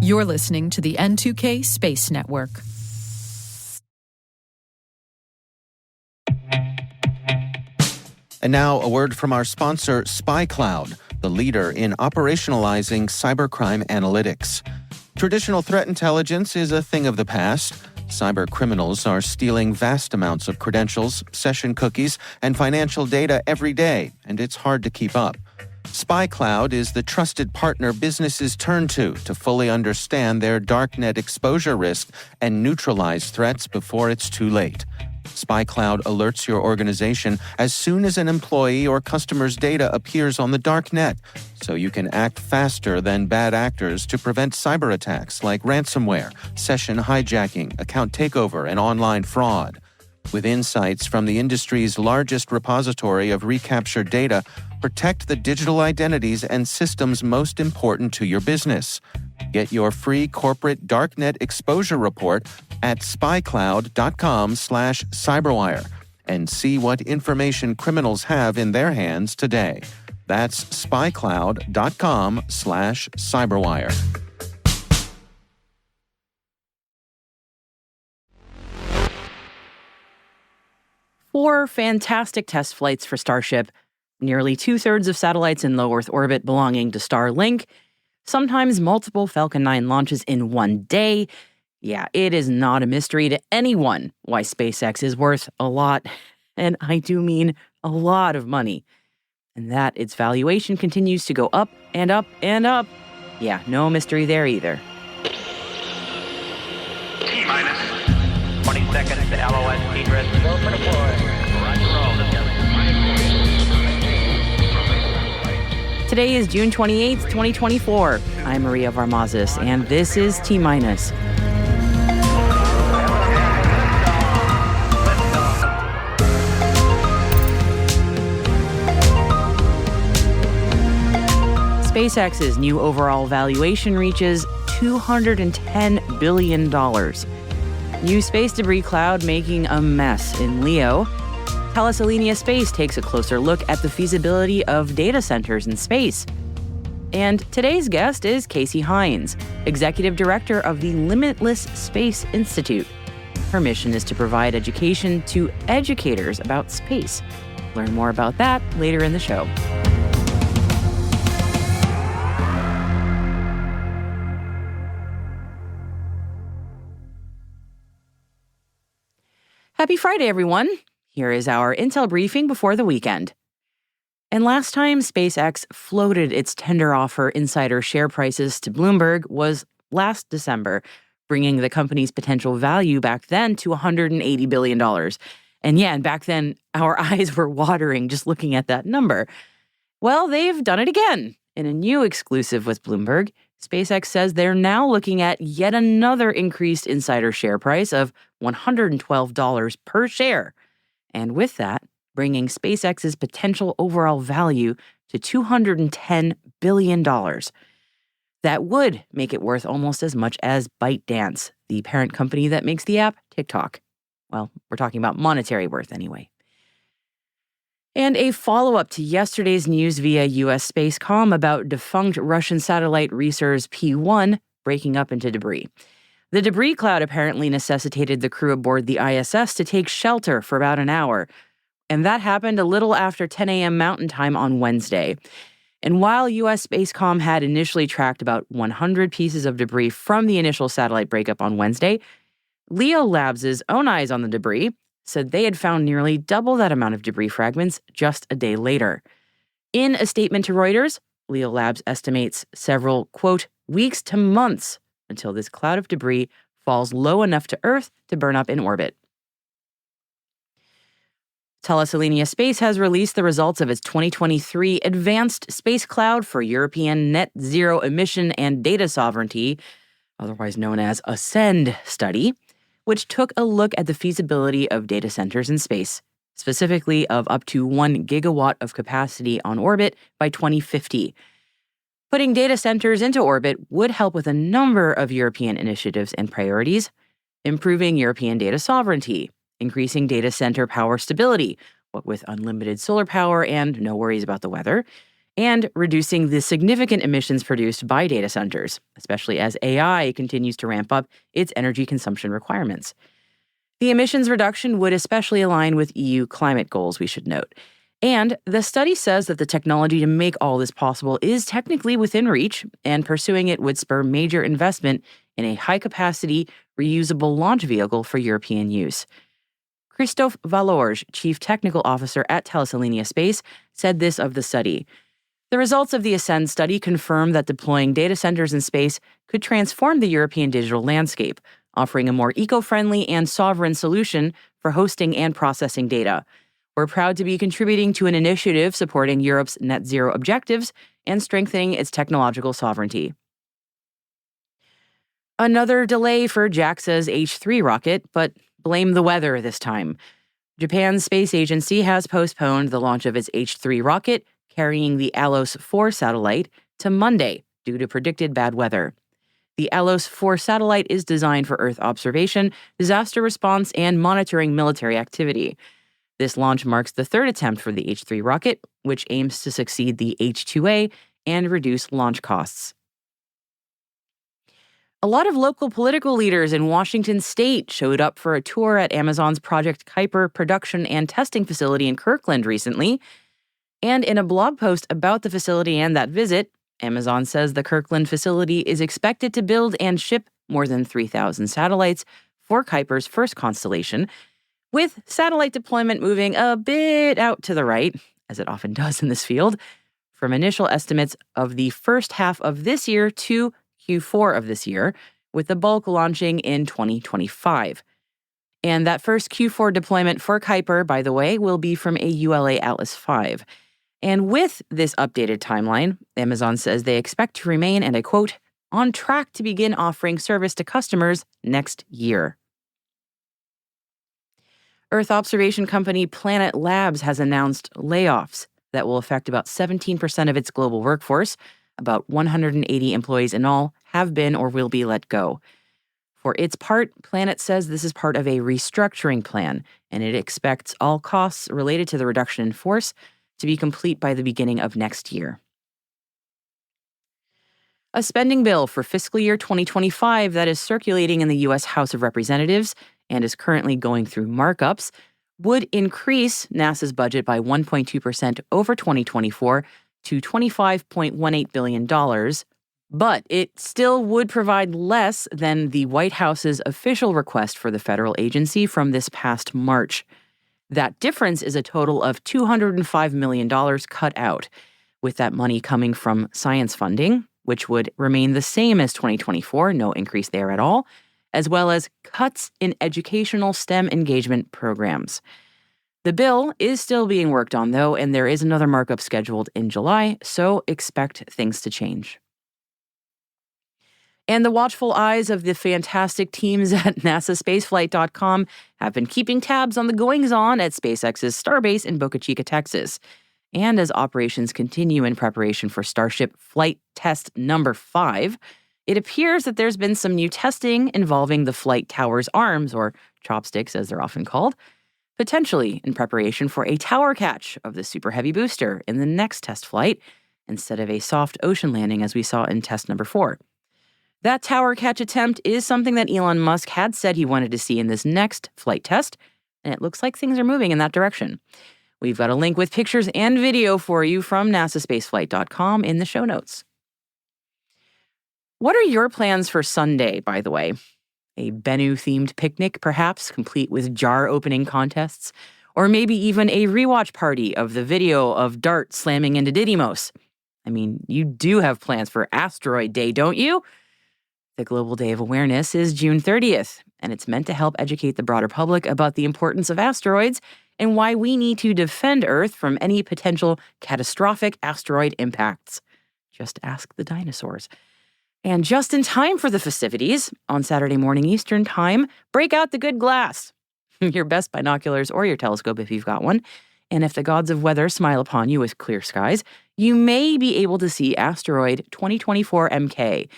You're listening to the N2K Space Network. And now a word from our sponsor, SpyCloud, the leader in operationalizing cybercrime analytics. Traditional threat intelligence is a thing of the past. Cyber criminals are stealing vast amounts of credentials, session cookies, and financial data every day, and it's hard to keep up. SpyCloud is the trusted partner businesses turn to fully understand their darknet exposure risk and neutralize threats before it's too late. SpyCloud alerts your organization as soon as an employee or customer's data appears on the darknet, so you can act faster than bad actors to prevent cyber attacks like ransomware, session hijacking, account takeover, and online fraud. With insights from the industry's largest repository of recaptured data, protect the digital identities and systems most important to your business. Get your free corporate darknet exposure report at spycloud.com/cyberwire and see what information criminals have in their hands today. That's spycloud.com/cyberwire. Four fantastic test flights for Starship, nearly two-thirds of satellites in low Earth orbit belonging to Starlink, sometimes multiple Falcon 9 launches in one day. Yeah, it is not a mystery to anyone why SpaceX is worth a lot, and I do mean a lot of money, and that its valuation continues to go up and up and up. Yeah, no mystery there either. T-minus 20 seconds to LOS egress. Go for deploy. Roger, roll. Today is June 28th, 2024. I'm Maria Varmazis, and this is T-minus. SpaceX's new overall valuation reaches $210 billion. New space debris cloud making a mess in LEO. Thales Alenia Space takes a closer look at the feasibility of data centers in space. And today's guest is Casey Hines, Executive Director of the Limitless Space Institute. Her mission is to provide education to educators about space. Learn more about that later in the show. Happy Friday, everyone. Here is our intel briefing before the weekend. And last time SpaceX floated its tender offer insider share prices to Bloomberg was last December, bringing the company's potential value back then to $180 billion. And back then, our eyes were watering just looking at that number. Well, they've done it again. In a new exclusive with Bloomberg, SpaceX says they're now looking at yet another increased insider share price of $112 per share. And with that, bringing SpaceX's potential overall value to $210 billion. That would make it worth almost as much as ByteDance, the parent company that makes the app TikTok. Well, we're talking about monetary worth anyway. And a follow-up to yesterday's news via U.S. Spacecom about defunct Russian satellite Resurs P-1 breaking up into debris. The debris cloud apparently necessitated the crew aboard the ISS to take shelter for about an hour, and that happened a little after 10 a.m. Mountain Time on Wednesday. And while U.S. Spacecom had initially tracked about 100 pieces of debris from the initial satellite breakup on Wednesday, Leo Labs' own eyes on the debris said they had found nearly double that amount of debris fragments just a day later. In a statement to Reuters, Leo Labs estimates several, quote, weeks to months until this cloud of debris falls low enough to Earth to burn up in orbit. Thales Alenia Space has released the results of its 2023 Advanced Space Cloud for European Net Zero Emission and Data Sovereignty, otherwise known as ASCEND study, which took a look at the feasibility of data centers in space, specifically of up to 1 gigawatt of capacity on orbit by 2050. Putting data centers into orbit would help with a number of European initiatives and priorities, improving European data sovereignty, increasing data center power stability, what with unlimited solar power and no worries about the weather, and reducing the significant emissions produced by data centers, especially as AI continues to ramp up its energy consumption requirements. The emissions reduction would especially align with EU climate goals, we should note. And the study says that the technology to make all this possible is technically within reach, and pursuing it would spur major investment in a high-capacity, reusable launch vehicle for European use. Christophe Valorge, Chief Technical Officer at Thales Alenia Space, said this of the study. The results of the Ascend study confirm that deploying data centers in space could transform the European digital landscape, offering a more eco-friendly and sovereign solution for hosting and processing data. We're proud to be contributing to an initiative supporting Europe's net zero objectives and strengthening its technological sovereignty. Another delay for JAXA's H3 rocket, but blame the weather this time. Japan's space agency has postponed the launch of its H3 rocket, carrying the ALOS 4 satellite, to Monday due to predicted bad weather. The ALOS 4 satellite is designed for Earth observation, disaster response, and monitoring military activity. This launch marks the third attempt for the H3 rocket, which aims to succeed the H2A and reduce launch costs. A lot of local political leaders in Washington state showed up for a tour at Amazon's Project Kuiper production and testing facility in Kirkland recently. And in a blog post about the facility and that visit, Amazon says the Kirkland facility is expected to build and ship more than 3,000 satellites for Kuiper's first constellation, with satellite deployment moving a bit out to the right, as it often does in this field, from initial estimates of the first half of this year to Q4 of this year, with the bulk launching in 2025. And that first Q4 deployment for Kuiper, by the way, will be from a ULA Atlas V. And with this updated timeline, Amazon says they expect to remain, and I quote, on track to begin offering service to customers next year. Earth observation company Planet Labs has announced layoffs that will affect about 17% of its global workforce. About 180 employees in all have been or will be let go. For its part, Planet says this is part of a restructuring plan, and it expects all costs related to the reduction in force to be complete by the beginning of next year. A spending bill for fiscal year 2025 that is circulating in the U.S. House of Representatives and is currently going through markups would increase NASA's budget by 1.2% over 2024 to $25.18 billion, but it still would provide less than the White House's official request for the federal agency from this past March. That difference is a total of $205 million cut out, with that money coming from science funding, which would remain the same as 2024, no increase there at all, as well as cuts in educational STEM engagement programs. The bill is still being worked on, though, and there is another markup scheduled in July, so expect things to change. And the watchful eyes of the fantastic teams at NASAspaceflight.com have been keeping tabs on the goings-on at SpaceX's Starbase in Boca Chica, Texas. And as operations continue in preparation for Starship Flight Test number 5, it appears that there's been some new testing involving the flight tower's arms, or chopsticks as they're often called, potentially in preparation for a tower catch of the Super Heavy booster in the next test flight, instead of a soft ocean landing as we saw in test number 4. That tower catch attempt is something that Elon Musk had said he wanted to see in this next flight test, and it looks like things are moving in that direction. We've got a link with pictures and video for you from NASAspaceflight.com in the show notes. What are your plans for Sunday, by the way? A Bennu-themed picnic, perhaps, complete with jar-opening contests? Or maybe even a rewatch party of the video of Dart slamming into Didymos? I mean, you do have plans for Asteroid Day, don't you? The Global Day of Awareness is June 30th, and it's meant to help educate the broader public about the importance of asteroids and why we need to defend Earth from any potential catastrophic asteroid impacts. Just ask the dinosaurs. And just in time for the festivities, on Saturday morning Eastern Time, break out the good glass, your best binoculars or your telescope if you've got one. And if the gods of weather smile upon you with clear skies, you may be able to see asteroid 2024 MK,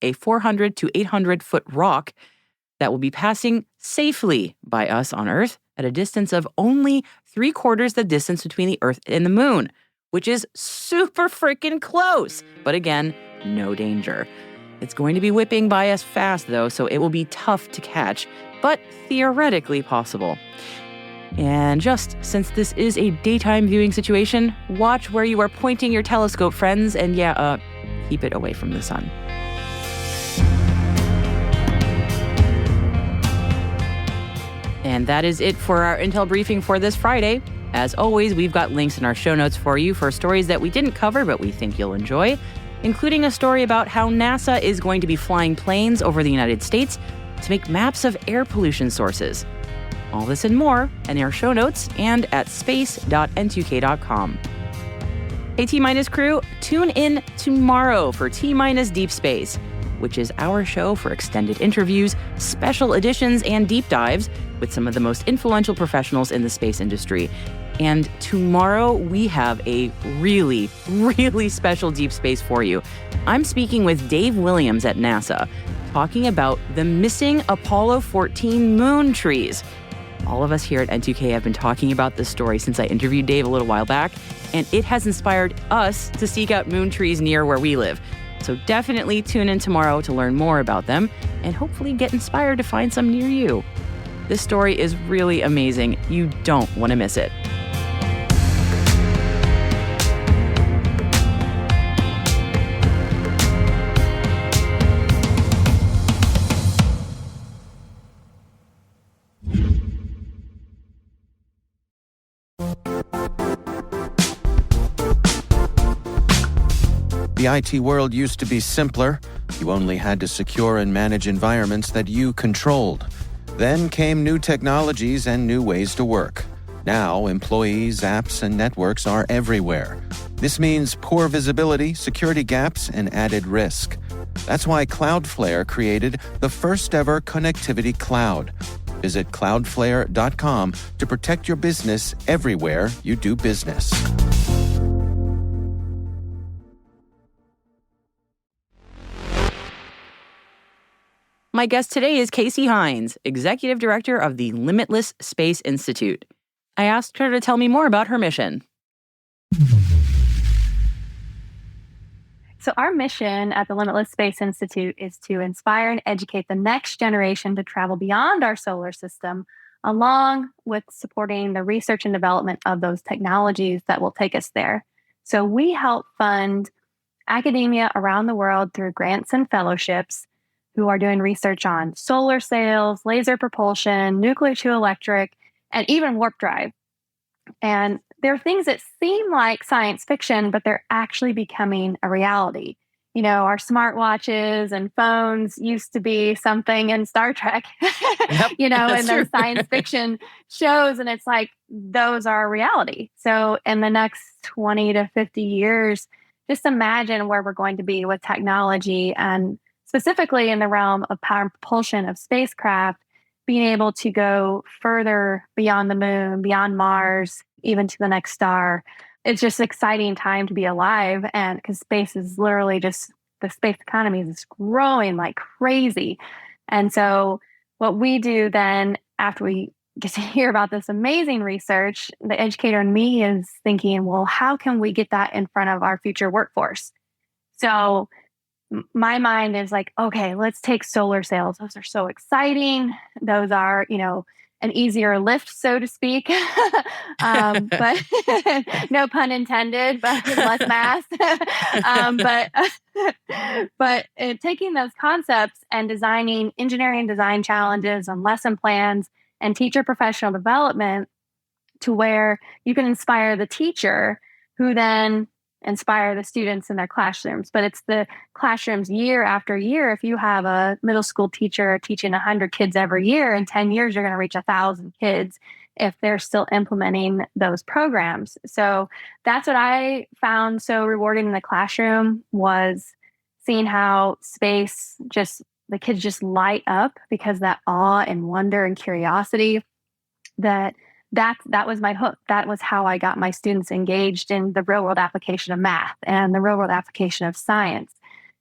a 400 to 800-foot rock that will be passing safely by us on Earth at a distance of only 3/4 the distance between the Earth and the Moon, which is super freaking close. But again, no danger. It's going to be whipping by us fast, though, so it will be tough to catch, but theoretically possible. And just since this is a daytime viewing situation, watch where you are pointing your telescope, friends, and keep it away from the sun. And that is it for our Intel briefing for this Friday. As always, we've got links in our show notes for you for stories that we didn't cover but we think you'll enjoy, including a story about how NASA is going to be flying planes over the United States to make maps of air pollution sources. All this and more in our show notes and at space.n2k.com. Hey T-Minus crew, tune in tomorrow for T-Minus Deep Space, which is our show for extended interviews, special editions, and deep dives with some of the most influential professionals in the space industry. And tomorrow we have a really, really special deep space for you. I'm speaking with Dave Williams at NASA, talking about the missing Apollo 14 moon trees. All of us here at N2K have been talking about this story since I interviewed Dave a little while back, and it has inspired us to seek out moon trees near where we live. So definitely tune in tomorrow to learn more about them and hopefully get inspired to find some near you. This story is really amazing. You don't want to miss it. The IT world used to be simpler. You only had to secure and manage environments that you controlled. Then came new technologies and new ways to work. Now, employees, apps, and networks are everywhere. This means poor visibility, security gaps, and added risk. That's why Cloudflare created the first-ever connectivity cloud. Visit cloudflare.com to protect your business everywhere you do business. My guest today is Casey Hines, Executive Director of the Limitless Space Institute. I asked her to tell me more about her mission. So our mission at the Limitless Space Institute is to inspire and educate the next generation to travel beyond our solar system, along with supporting the research and development of those technologies that will take us there. So we help fund academia around the world through grants and fellowships who are doing research on solar sails, laser propulsion, nuclear to electric, and even warp drive. And they're things that seem like science fiction, but they're actually becoming a reality. You know, our smartwatches and phones used to be something in Star Trek, Yep, in that's those true. science fiction shows. And it's like, those are reality. So in the next 20 to 50 years, just imagine where we're going to be with technology, and specifically in the realm of power and propulsion of spacecraft, being able to go further beyond the moon, beyond Mars, even to the next star. It's just an exciting time to be alive, and because space is literally just, the space economy is growing like crazy. And so what we do then, after we get to hear about this amazing research, the educator in me is thinking, well, how can we get that in front of our future workforce? So my mind is like, okay, let's take solar sails. Those are so exciting. Those are, an easier lift, so to speak. But no pun intended, but less mass. But taking those concepts and designing engineering design challenges and lesson plans and teacher professional development to where you can inspire the teacher who then inspire the students in their classrooms. But it's the classrooms year after year. If you have a middle school teacher teaching 100 kids every year, in 10 years, you're going to reach 1,000 kids if they're still implementing those programs. So that's what I found so rewarding in the classroom, was seeing how space the kids just light up because that awe and wonder and curiosity that was my hook. That was how I got my students engaged in the real world application of math and the real world application of science.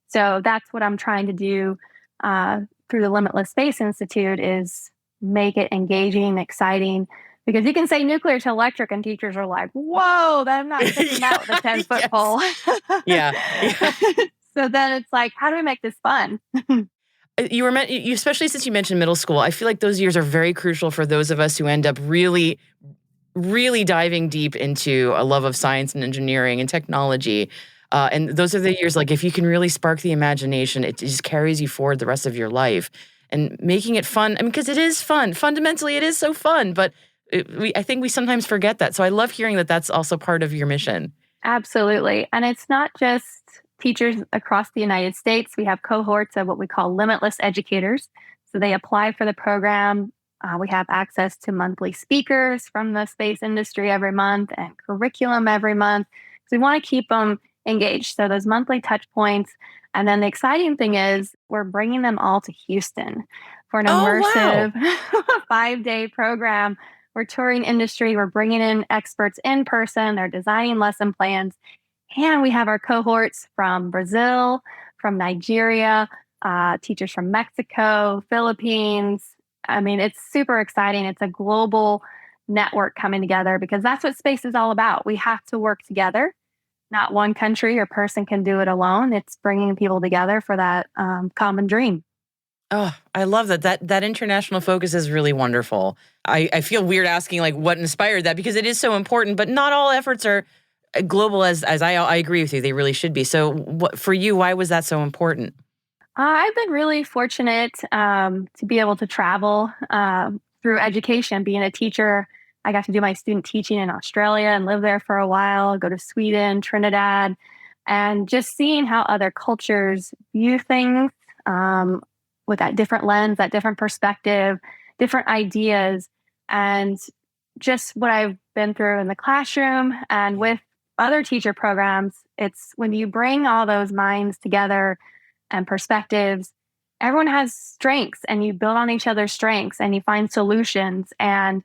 So that's what I'm trying to do through the Limitless Space Institute, is make it engaging, exciting, Because you can say nuclear to electric and teachers are like, whoa, I'm not fitting that with a 10-foot pole. Yeah. So then it's like, how do we make this fun? You especially since you mentioned middle school, I feel like those years are very crucial for those of us who end up really, really diving deep into a love of science and engineering and technology. And those are the years, like, if you can really spark the imagination, it just carries you forward the rest of your life. And making it fun, I mean, because it is fun. Fundamentally, it is so fun. But I think we sometimes forget that. So I love hearing that that's also part of your mission. Absolutely. And it's not just teachers across the United States. We have cohorts of what we call limitless educators. So they apply for the program. We have access to monthly speakers from the space industry every month and curriculum every month. So we want to keep them engaged. So those monthly touch points. And then the exciting thing is we're bringing them all to Houston for an immersive 5-day program. We're touring industry. We're bringing in experts in person. They're designing lesson plans. And we have our cohorts from Brazil, from Nigeria, teachers from Mexico, Philippines. I mean, it's super exciting. It's a global network coming together because that's what space is all about. We have to work together. Not one country or person can do it alone. It's bringing people together for that common dream. Oh, I love that. That international focus is really wonderful. I feel weird asking like what inspired that because it is so important, but not all efforts are global as I agree with you. They really should be. So for you, why was that so important? I've been really fortunate to be able to travel through education. Being a teacher, I got to do my student teaching in Australia and live there for a while, go to Sweden, Trinidad, and just seeing how other cultures view things with that different lens, that different perspective, different ideas, and just what I've been through in the classroom and with other teacher programs. It's when you bring all those minds together and perspectives, everyone has strengths and you build on each other's strengths and you find solutions. And,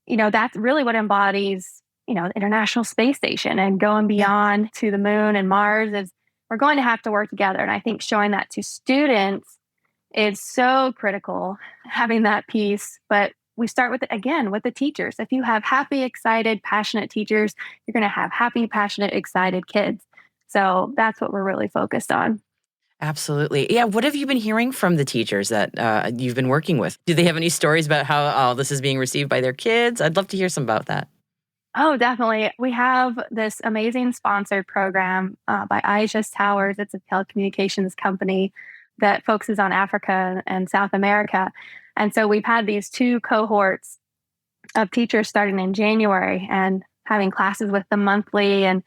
that's really what embodies, the International Space Station and going beyond to the moon and Mars is we're going to have to work together. And I think showing that to students is so critical, having that piece. But we start with the teachers. If you have happy, excited, passionate teachers, you're going to have happy, passionate, excited kids. So that's what we're really focused on. Absolutely. Yeah. What have you been hearing from the teachers that you've been working with? Do they have any stories about how this is being received by their kids? I'd love to hear some about that. Oh, definitely. We have this amazing sponsored program by Aegis Towers. It's a telecommunications company that focuses on Africa and South America. And so we've had these 2 cohorts of teachers starting in January and having classes with them monthly. And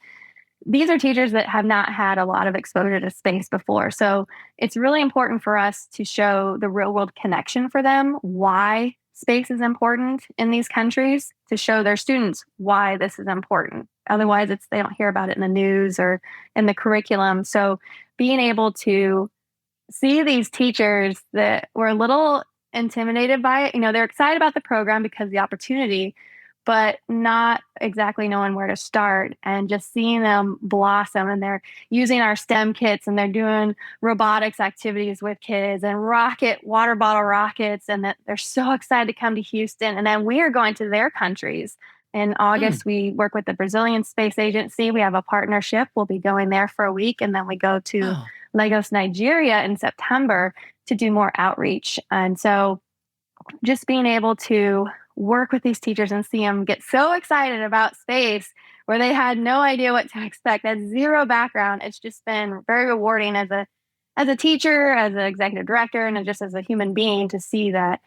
these are teachers that have not had a lot of exposure to space before. So it's really important for us to show the real world connection for them, why space is important in these countries, to show their students why this is important. Otherwise, they don't hear about it in the news or in the curriculum. So being able to see these teachers that were a little intimidated by it, they're excited about the program because of the opportunity, but not exactly knowing where to start, and just seeing them blossom. And they're using our STEM kits and they're doing robotics activities with kids and water bottle rockets. And that they're so excited to come to Houston. And then we are going to their countries. In August, we work with the Brazilian Space Agency. We have a partnership. We'll be going there for a week. And then we go to Lagos, Nigeria in September to do more outreach. And so just being able to work with these teachers and see them get so excited about space where they had no idea what to expect, that zero background. It's just been very rewarding as a teacher, as an executive director, and just as a human being to see that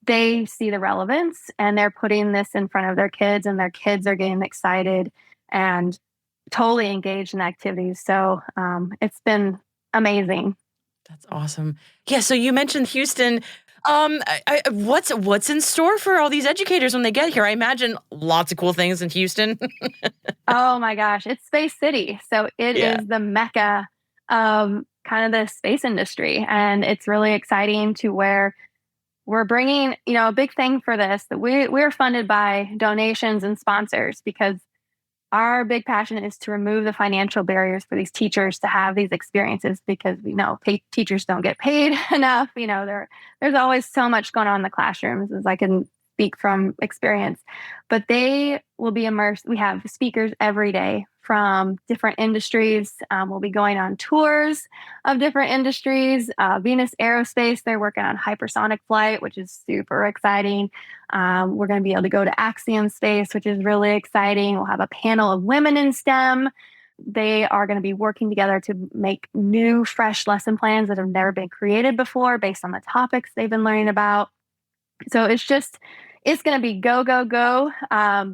they see the relevance and they're putting this in front of their kids and their kids are getting excited and totally engaged in activities. So it's been amazing. That's awesome. Yeah. So you mentioned Houston. What's in store for all these educators when they get here? I imagine lots of cool things in Houston. Oh my gosh, it's Space City. So it is the mecca of kind of the space industry. And it's really exciting to where we're bringing, a big thing for this, that we're funded by donations and sponsors because our big passion is to remove the financial barriers for these teachers to have these experiences, because we know teachers don't get paid enough. There's always so much going on in the classrooms, as I can speak from experience, but they will be immersed. We have speakers every day from different industries. We'll be going on tours of different industries. Venus Aerospace, they're working on hypersonic flight, which is super exciting. We're going to be able to go to Axiom Space, which is really exciting. We'll have a panel of women in STEM. They are going to be working together to make new, fresh lesson plans that have never been created before based on the topics they've been learning about. So it's going to be go, go, go.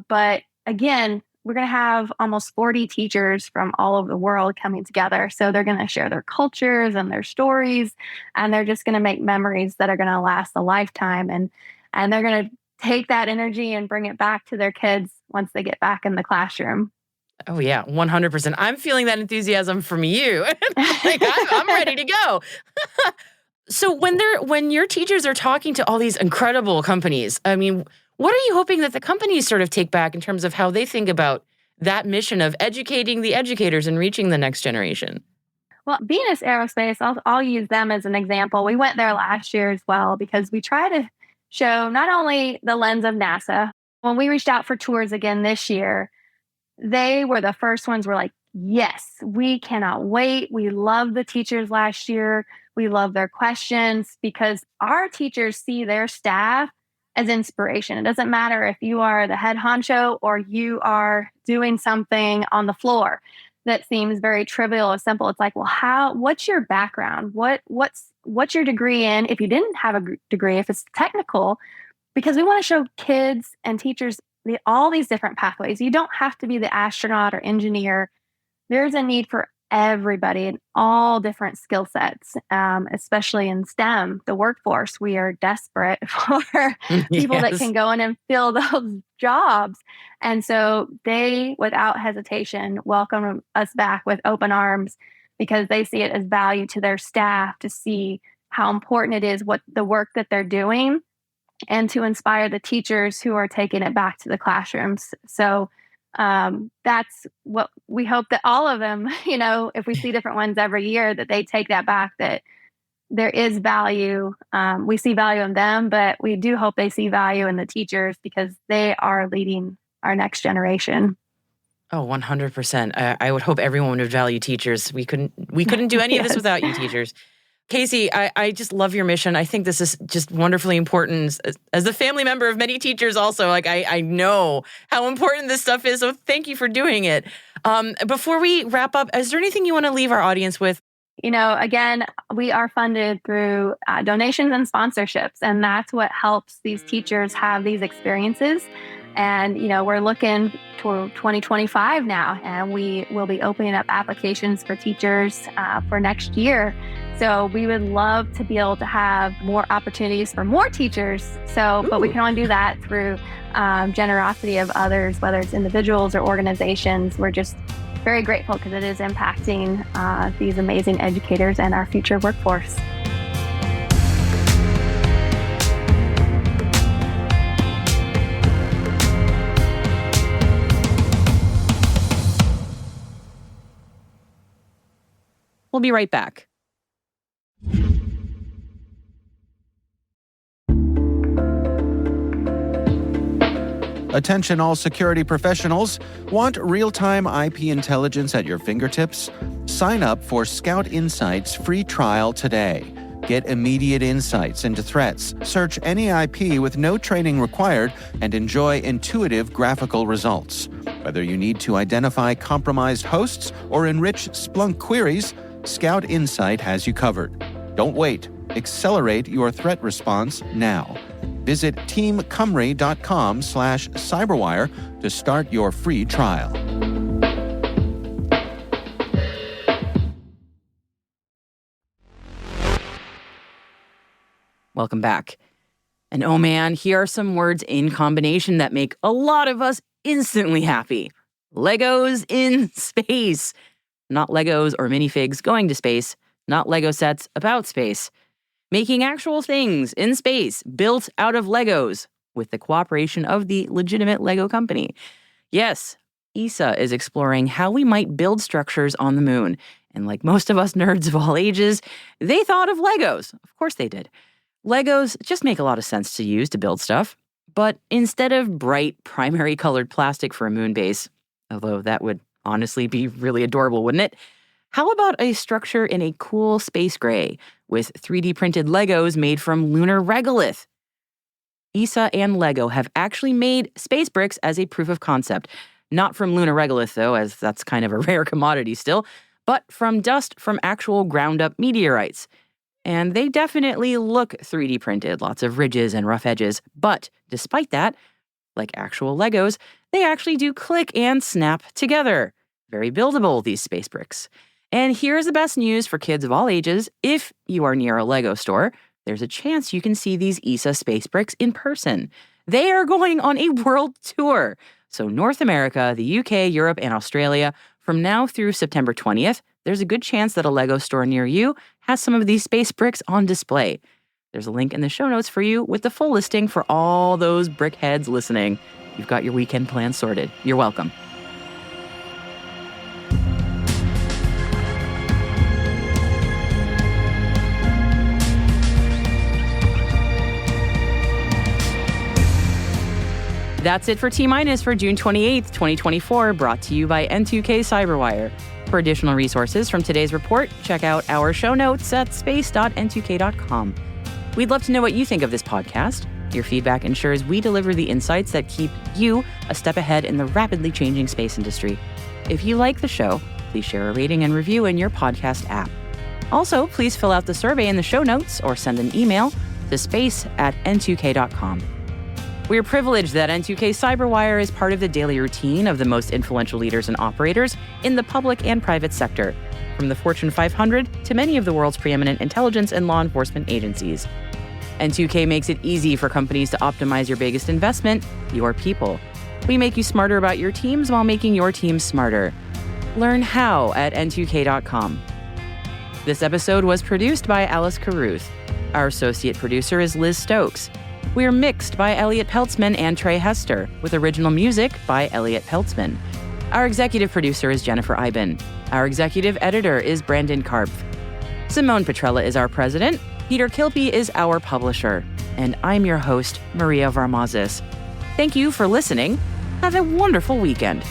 But again, we're going to have almost 40 teachers from all over the world coming together. So they're going to share their cultures and their stories, and they're just going to make memories that are going to last a lifetime. And they're going to take that energy and bring it back to their kids once they get back in the classroom. Oh, yeah, 100%. I'm feeling that enthusiasm from you. I'm ready to go. So when your teachers are talking to all these incredible companies, I mean, what are you hoping that the companies sort of take back in terms of how they think about that mission of educating the educators and reaching the next generation? Well, Venus Aerospace, I'll use them as an example. We went there last year as well because we try to show not only the lens of NASA. When we reached out for tours again this year, they were the first ones were like, yes, we cannot wait. We love the teachers last year. We love their questions because our teachers see their staff as inspiration. It doesn't matter if you are the head honcho or you are doing something on the floor that seems very trivial or simple. It's like, well, what's your background? What's your degree in? If you didn't have a degree, if it's technical, because we want to show kids and teachers all these different pathways. You don't have to be the astronaut or engineer. There's a need for everybody in all different skill sets, especially in STEM, the workforce. We are desperate for people that can go in and fill those jobs. And so they, without hesitation, welcome us back with open arms because they see it as value to their staff to see how important it is, what the work that they're doing, and to inspire the teachers who are taking it back to the classrooms. So that's what we hope that all of them, if we see different ones every year, that they take that back, that there is value. We see value in them, but we do hope they see value in the teachers because they are leading our next generation. Oh, 100%. I would hope everyone would value teachers. We couldn't do any of this without you, teachers. Casey, I just love your mission. I think this is just wonderfully important. As a family member of many teachers also, I know how important this stuff is, so thank you for doing it. Before we wrap up, is there anything you want to leave our audience with? Again, we are funded through donations and sponsorships, and that's what helps these teachers have these experiences. And, we're looking to 2025 now, and we will be opening up applications for teachers for next year. So we would love to be able to have more opportunities for more teachers. But we can only do that through generosity of others, whether it's individuals or organizations. We're just very grateful because it is impacting these amazing educators and our future workforce. We'll be right back. Attention all security professionals. Want real-time IP intelligence at your fingertips? Sign up for Scout Insight's free trial today. Get immediate insights into threats, search any IP with no training required, and enjoy intuitive graphical results. Whether you need to identify compromised hosts or enrich Splunk queries, Scout Insight has you covered. Don't wait. Accelerate your threat response now. Visit teamcumry.com/cyberwire to start your free trial. Welcome back. And oh man, here are some words in combination that make a lot of us instantly happy. Legos in space. Not Legos or minifigs going to space. Not Lego sets about space. Making actual things in space built out of Legos with the cooperation of the legitimate Lego company. Yes, ESA is exploring how we might build structures on the moon. And like most of us nerds of all ages, they thought of Legos. Of course they did. Legos just make a lot of sense to use to build stuff. But instead of bright primary colored plastic for a moon base, although that would honestly be really adorable, wouldn't it? How about a structure in a cool space gray with 3D printed Legos made from lunar regolith? ESA and LEGO have actually made space bricks as a proof of concept. Not from lunar regolith, though, as that's kind of a rare commodity still, but from dust from actual ground-up meteorites. And they definitely look 3D printed, lots of ridges and rough edges. But despite that, like actual Legos, they actually do click and snap together. Very buildable, these space bricks. And here's the best news for kids of all ages. If you are near a Lego store, there's a chance you can see these ESA space bricks in person. They are going on a world tour. So North America, the UK, Europe, and Australia, from now through September 20th, there's a good chance that a Lego store near you has some of these space bricks on display. There's a link in the show notes for you with the full listing for all those brick heads listening. You've got your weekend plan sorted. You're welcome. That's it for T-Minus for June 28th, 2024, brought to you by N2K Cyberwire. For additional resources from today's report, check out our show notes at space.n2k.com. We'd love to know what you think of this podcast. Your feedback ensures we deliver the insights that keep you a step ahead in the rapidly changing space industry. If you like the show, please share a rating and review in your podcast app. Also, please fill out the survey in the show notes or send an email to space@n2k.com. We're privileged that N2K Cyberwire is part of the daily routine of the most influential leaders and operators in the public and private sector, from the Fortune 500 to many of the world's preeminent intelligence and law enforcement agencies. N2K makes it easy for companies to optimize your biggest investment, your people. We make you smarter about your teams while making your teams smarter. Learn how at n2k.com. This episode was produced by Alice Carruth. Our associate producer is Liz Stokes. We're mixed by Elliot Peltzman and Trey Hester, with original music by Elliot Peltzman. Our executive producer is Jennifer Iben. Our executive editor is Brandon Karpf. Simone Petrella is our president. Peter Kilpie is our publisher. And I'm your host, Maria Varmazis. Thank you for listening. Have a wonderful weekend.